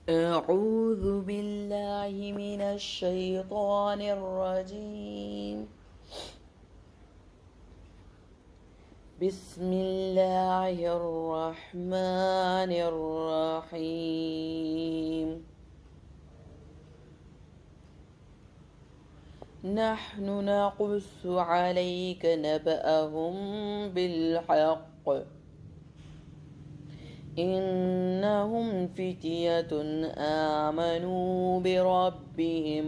أعوذ بالله من الشيطان الرجيم. بسم الله الرحمن الرحيم. نحن نقص عليك نبأهم بالحق إنهم فتية آمنوا بربهم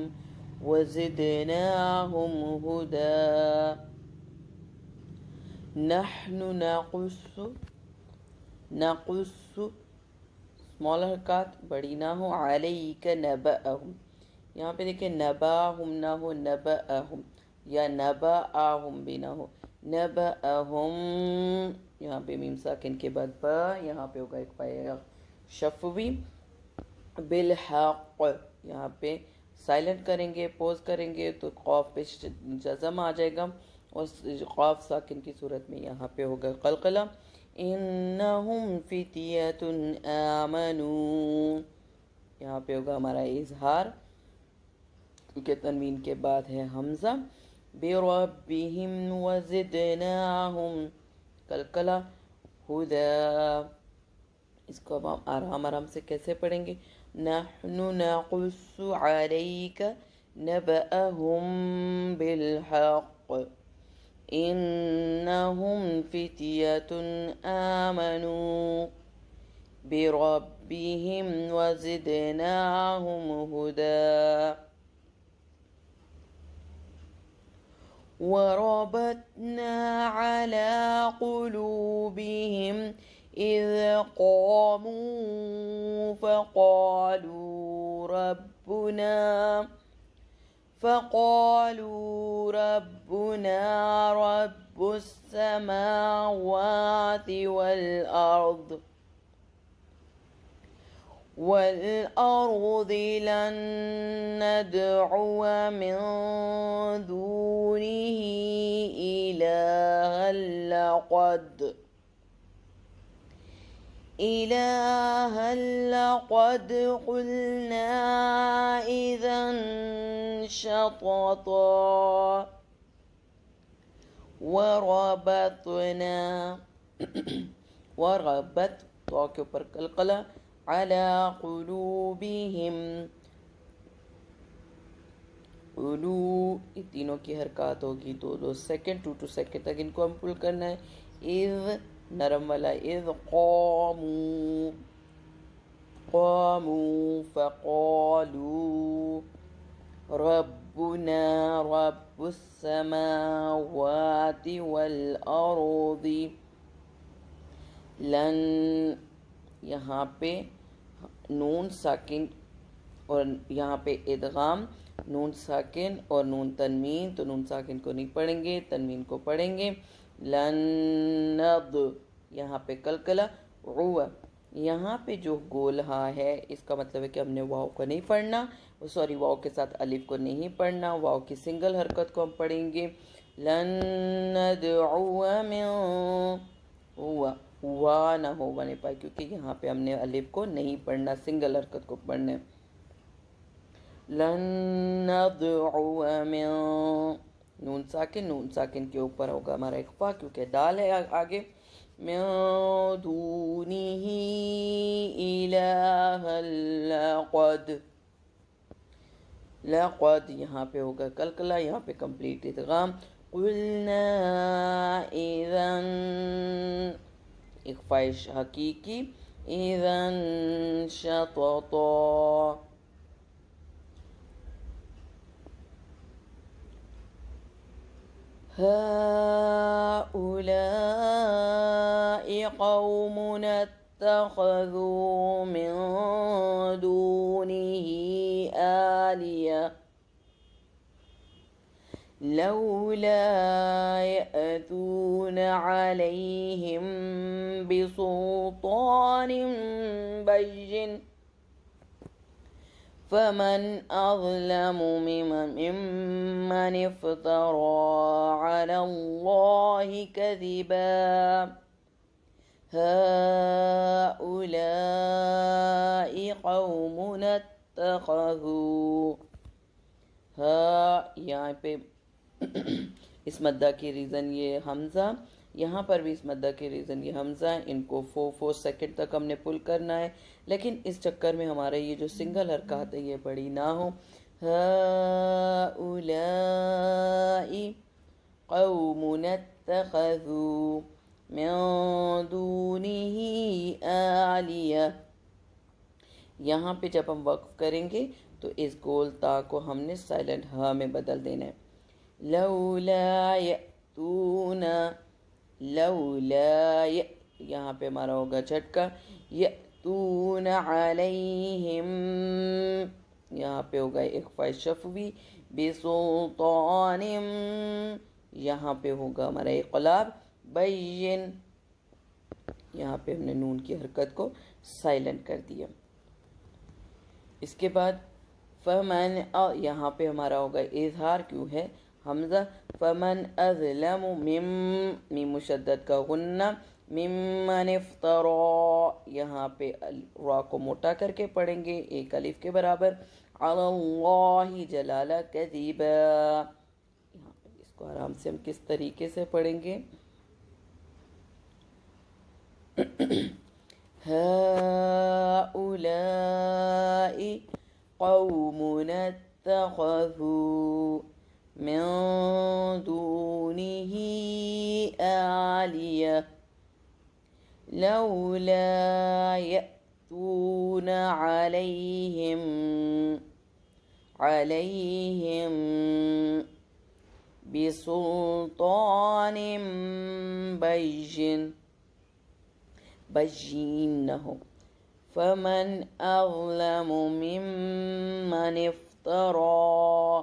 وزدناهم هدى. نحن نقص اسمال حرکات بڑی نہ ہو، علیک نبأہم، یہاں پہ دیکھیں نباہم نہ ہو نبأہم، یا نبأہم بھی نہ ہو نبأہم، یہاں پہ میم ساکن کے بعد با، یہاں پہ ہوگا ایک پائے شفوی. بالحق یہاں پہ سائلنٹ کریں گے، پوز کریں گے تو قاف پہ جزم آ جائے گا، اور قاف ساکن کی صورت میں یہاں پہ ہوگا قلقلہ. انہم فتیۃ آمنوا، یہاں پہ ہوگا ہمارا اظہار کیونکہ تنوین کے بعد ہے حمزہ. بربہم وزدناہم قلقلہ ہدی، اس کو اب ہم آرام سے کیسے پڑھیں گے؟ نحن نقص علیک نبأہم بالحق انہم فتیۃ آمنوا بربہم وزدناہم ہدی. وربطنا على قلوبهم إذ قاموا فقالوا ربنا رب السماوات والأرض لن ندعو من دونه إلها لقد قلنا إذا شططا. وربط تو کے اوپر قلقلہ، علی قلوبہم، یہ تینوں کی حرکات ہوگی 2 سیکنڈ، 2 سیکنڈ تک ان کو ہم پل کرنا ہے. اذ نرم والا، اذ قاموا فقالوا ربنا رب السماوات والارض لن، یہاں پہ نون ساکن اور یہاں پہ ادغام، نون ساکن اور نون تنوین، تو نون ساکن کو نہیں پڑھیں گے، تنوین کو پڑھیں گے. لن ند، یہاں پہ قلقلہ. یہاں پہ جو گول ہاں ہے اس کا مطلب ہے کہ ہم نے واو کو نہیں پڑھنا، سوری واو کے ساتھ الف کو نہیں پڑھنا، واو کی سنگل حرکت کو ہم پڑھیں گے. لن ندعو من، ہوا نہ ہو بنے پائے کیونکہ یہاں پہ ہم نے الف کو نہیں پڑھنا، سنگل حرکت کو پڑھنے. لن ندعو من، نون ساکن کے اوپر ہوگا ہمارا اخفا کیونکہ دال ہے آگے. من دونہ الہا لقد یہاں پہ ہوگا قلقلہ، یہاں پہ کمپلیٹ ادغام. قلنا اذن، اخفاء حقیقی، اذن شططا. هؤلاء قوم اتخذوا من دونه آلهة لولا يأتون عليهم بسلطان بين فمن أظلم ممن افترى على الله كذبا هؤلاء قوم اتخذوا. یہاں پہ اس مدہ کی ریزن یہ حمزہ، یہاں پر بھی اس مدہ کے ریزن یہ حمزہ ہے. ان کو 4 سیکنڈ تک ہم نے پل کرنا ہے، لیکن اس چکر میں ہمارا یہ جو سنگل حرکات ہے یہ بڑی نہ ہو. هؤلاء قوم اتخذوا من دونه آلیہ. یہاں پہ جب ہم وقف کریں گے تو اس گول تا کو ہم نے سائلنٹ ہا میں بدل دینا ہے. لولا یأتون، لولا یہاں پہ ہمارا ہوگا جھٹکا. یأتون علیہم، یہاں پہ ہوگا اخفاء شفوی. بسلطان، یہاں پہ ہوگا ہمارا اقلاب. بین، یہاں پہ ہم نے نون کی حرکت کو سائلنٹ کر دیا. اس کے بعد فمن، یہاں پہ ہمارا ہوگا اظہار کیوں ہے حمزہ. فمن اظلم، میم مشدد کا غنہ. ممن افترا، یہاں پہ را کو موٹا کر کے پڑھیں گے ایک الف کے برابر. علی اللہ جلالہ کذبا، یہاں پہ اس کو آرام سے ہم کس طریقے سے پڑھیں گے. هؤلاء قوم اتخذوا من دونه آلیہ. لولا یأتون علیہم بسلطان بین، بجین نہ ہو. فمن اظلم ممن افترا،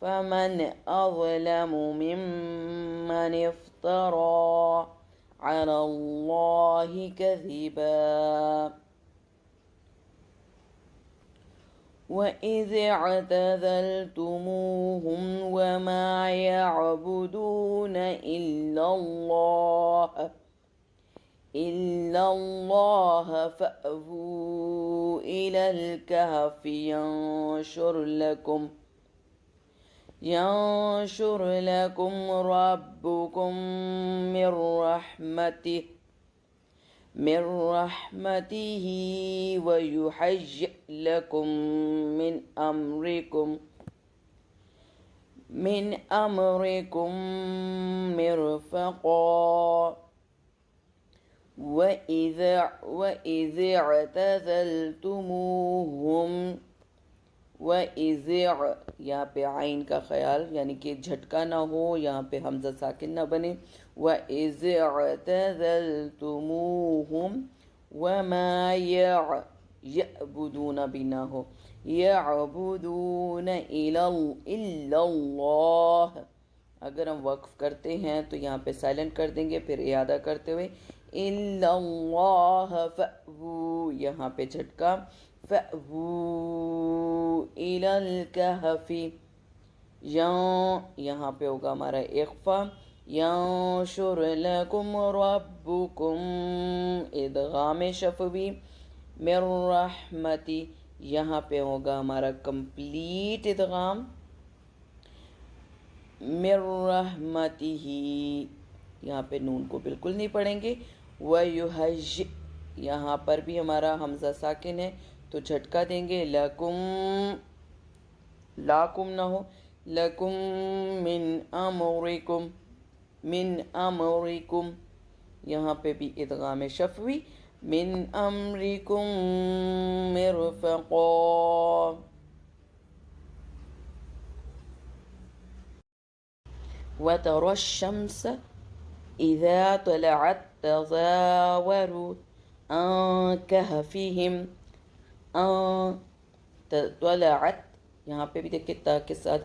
فمن اظلم ممن افترا علی اللہ کذبا. وَإِذِ اعْتَزَلْتُمُوهُمْ وَمَا يَعْبُدُونَ إِلَّا اللَّهَ فَأْوُوا إِلَى الْكَهْفِ يَنشُرْ لَكُمْ رَبُّكُمْ من رحمته وَيُهَيِّئْ لَكُمْ من أمركم مرفقا. وَإِذِ اعْتَزَلْتُمُوهُمْ، یہاں پہ عین کا خیال یعنی کہ جھٹکا نہ ہو، یہاں پہ حمزہ ساکن نہ بنے. وَإِذِ اعْتَزَلْتُمُوهُمْ وَمَا يَعْبُدُونَ بھی نہ ہو. يَعْبُدُونَ إِلَّا اللَّهَ، اگر ہم وقف کرتے ہیں تو یہاں پہ سائلنٹ کر دیں گے، پھر اعادہ کرتے ہوئے إِلَّا اللَّهَ فَأْوُوا، یہاں پہ جھٹکا. فَأْوُوا إِلَى الْكَهْفِ، یہاں پہ ہوگا ہمارا اخفا. يَنشُرْ لَكُمْ رَبُّكُمْ، ادغام شفوی. من رحمتی، یہاں پہ ہوگا ہمارا کمپلیٹ ادغام. من رحمتہ، یہاں پہ نون کو بالکل نہیں پڑھیں گے. وَيُهَيِّئْ، یہاں پر بھی ہمارا حمزہ ساکن ہے تو جھٹکا دیں گے. لَكُمْ، لاکم نہ ہو. لَكُمْ من امرکم، یہاں پہ بھی ادغام شفوی. من امرکم مرفقا. وَتَرَى الشَّمْسَ إِذَا طَلَعَتْ تَزَاوَرُ عَنْ كَهْفِهِمْ. طلعت، یہاں پہ بھی دیکھیں تا کے ساتھ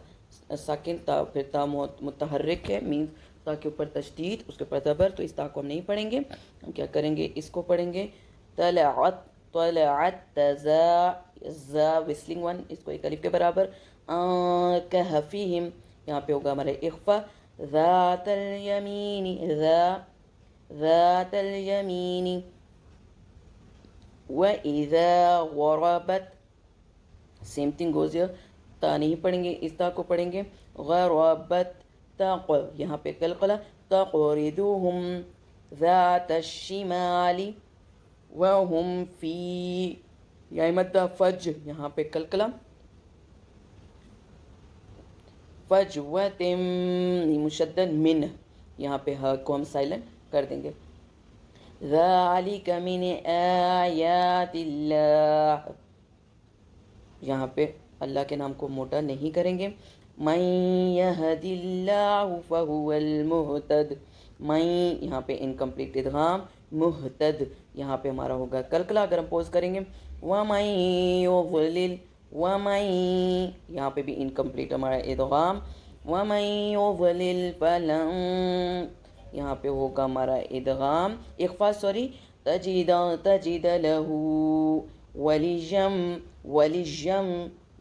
ساکن تا، پھر تا متحرک ہے، مینز تا کے اوپر تشدید، اس کے اوپر زبر، تو اس تا کو ہم نہیں پڑھیں گے. ہم کیا کریں گے، اس کو پڑھیں گے. طلعت تزا، زا وسلنگ ون، اس کو ایک الف کے برابر. کہفیہم، یہاں پہ ہوگا ہمارے اخفا. ذات الیمین، ذات اليمين وإذا غربت. Same thing goes here. تا نہیں پڑھیں گے, اس تا کو پڑھیں گے غربت تق, یہاں پہ قلقلہ. تقرضهم ذات الشمال وهم في, یا مدہ فج, یہاں پہ قلقلہ. فجوۃ مشدد من, یہاں پہ ہا کو ہم سائلنٹ کر دیں گے. ذالک من آیات اللہ, یہاں پہ اللہ کے نام کو موٹا نہیں کریں گے. من یہد اللہ فہو المہتد, من یہاں پہ انکمپلیٹ ادغام, مہتد یہاں پہ ہمارا ہوگا کلکلا. اگر ہم پوز کریں گے ومن یضلل, ومن یہاں پہ بھی انکمپلیٹ ہمارا ادغام, ومن یضلل فلن یہاں پہ ہوگا ہمارا ادغام اخفا, سوری. تجد لہو ولیجم, ولیجم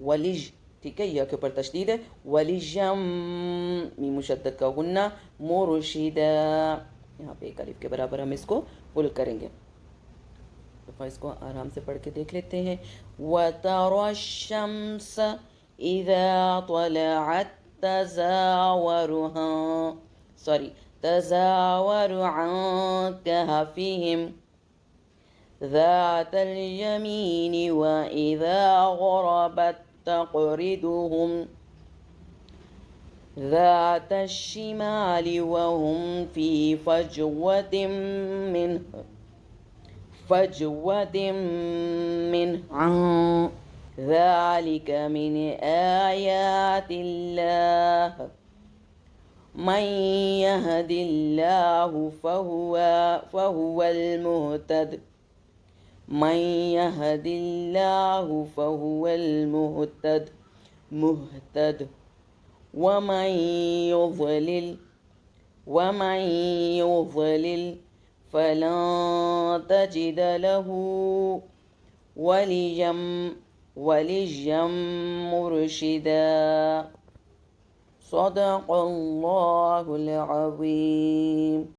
ولیج, ٹھیک ہے, یہ کے اوپر تشدید ہے. ولیجم میم مشدد کا غنہ, مرشدہ, یہاں پہ ایک الف کے برابر ہم اس کو پل کریں گے. تو اس کو آرام سے پڑھ کے دیکھ لیتے ہیں. وَتَرَى الشَّمْسَ إِذَا طَلَعَتْ تَزَاوَرُ عَنْ كَهْفِهِمْ ذات اليمين وإذا غربت تقرضهم ذات الشمال وهم في فجوة منه ذلك من آيات الله من يهد الله فهو المهتد, من يهد الله فهو المهتد مهتد. ومن يضلل فلن تجد له وليا مرشدا. صدق الله العظيم.